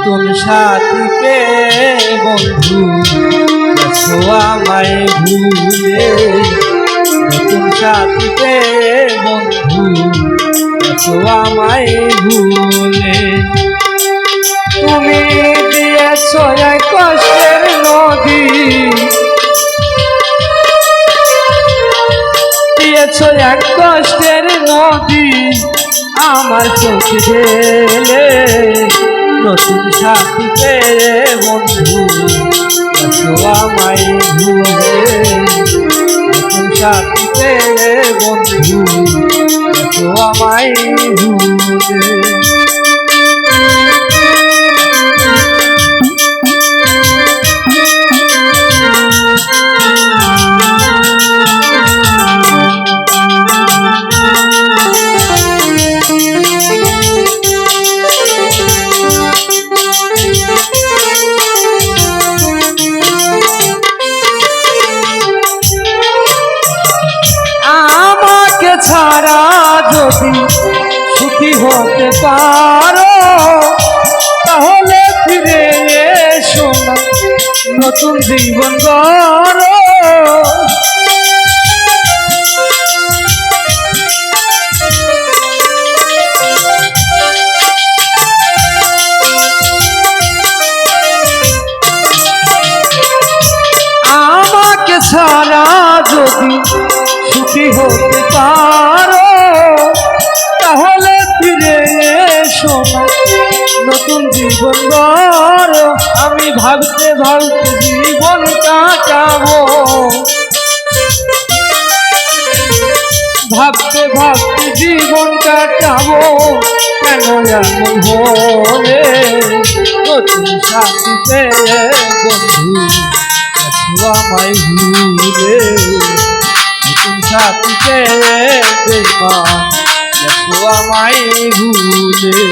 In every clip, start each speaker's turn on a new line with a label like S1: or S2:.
S1: নতুন সাথী পেয়ে বন্ধু গেছো আমায় ভুলে, নতুন সাথী পেয়ে বন্ধু গেছো আমায় ভুলে। তুমি দিয়েছ এক কষ্টের নদী, দিয়েছ এক কষ্টের নদী আমার চোখে ঢেলে, নতুন সাথী পেয়ে বন্ধু গেছো আমায় ভুলে, নতুন সাথী পেয়ে বন্ধু গেছো আমায় ভুলে। ছাড়া যদি সুখী হতে পারো তাহলে ফিরে এসো না, নতুন জীবন গড়ো। আমাকে ছাড়া যদি সুখী হতে পারো তাহলে ফিরে এসো না, নতুন জীবন গড়ো। আমি ভাবতে ভাবতে জীবন কাটাবো, ভাবতে ভাবতে জীবন কাটাবো, কেন এমন হলে নতুন সাথী পেয়ে বন্ধু গেছো আমায় ভুলে, নতুন সাথী পেয়ে বেঈমান গেছো আমায় ভুলে।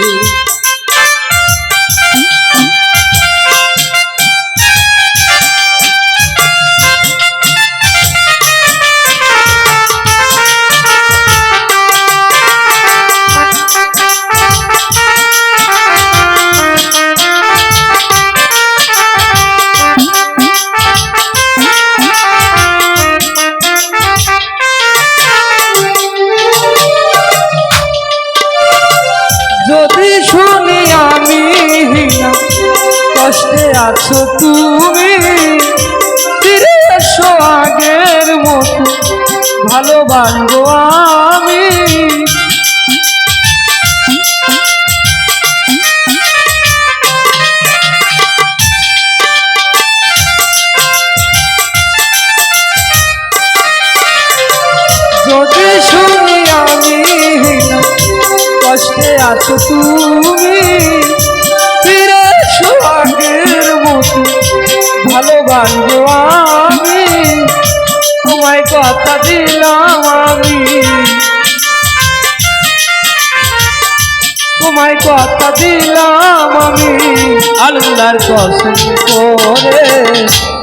S1: যদি শুনি আমি হীনা কষ্টে আছো তুমি, ফিরে এসো আগের মতো ভালোবাসবো আমি। যদি শুনি আমি হীনা কষ্টে আছো তুমি, ফিরে এসো আগের মতো ভালোবাসবো আমি। তোমায় কথা দিলাম আমি, তোমায় কথা দিলাম আমি, আল্লাহর কসম করে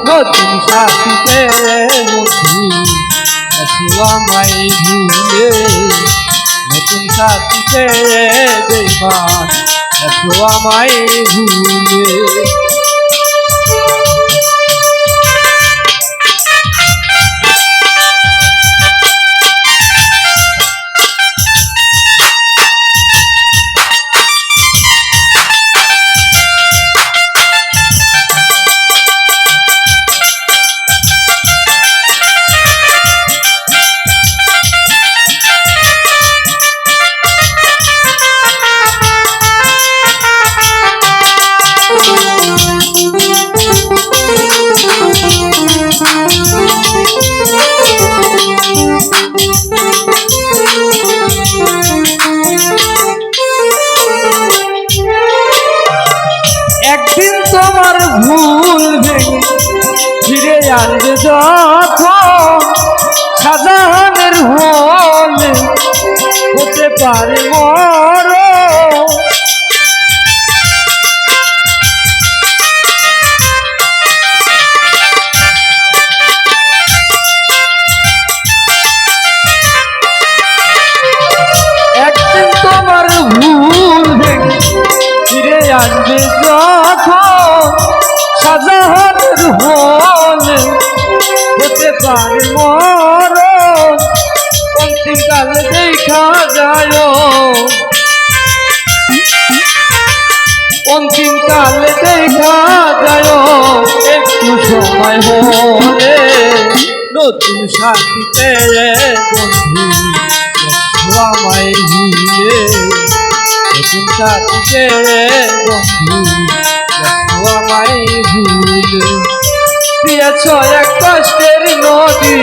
S1: নতুন সাথী পেয়ে বন্ধু গেছো আমায় ভুলে, নতুন সাথী পেয়ে বেঈমান গেছো আমায় ভুলে। একদিন তোমার ভুল ভেঙে ফিরে আনবে যখন, শাহজাহানের হলে হতে পারে মরণ। একদিন তোমার ভুল ভেঙে ফিরে জানবে যখন শাহজাহানের হলে হতে পারে মরণ অন্তিমকাল দেখা যায় অন্তিমকালে দেখা যায় একটু সময় হলে নতুন সাথী পেয়ে বন্ধু আমায় ভুলে নতুন সাথী পেয়ে বন্ধু আমায় ভুলে দিয়েছ এক কষ্টের নদী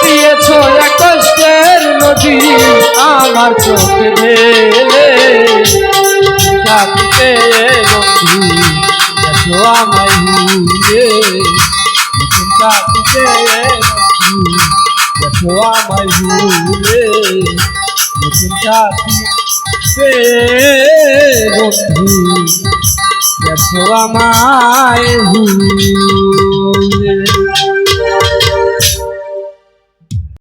S1: দিয়েছ এক কষ্টের নদী আমার চোখে ঢেলে সাথী পেয়ে বন্ধু এসো আমায় ভুলে নতুন সাথী পেয়ে বন্ধু এসো আমায় ভুলে নতুন সাথী পেয়ে বন্ধু এসো আমায় ভুলে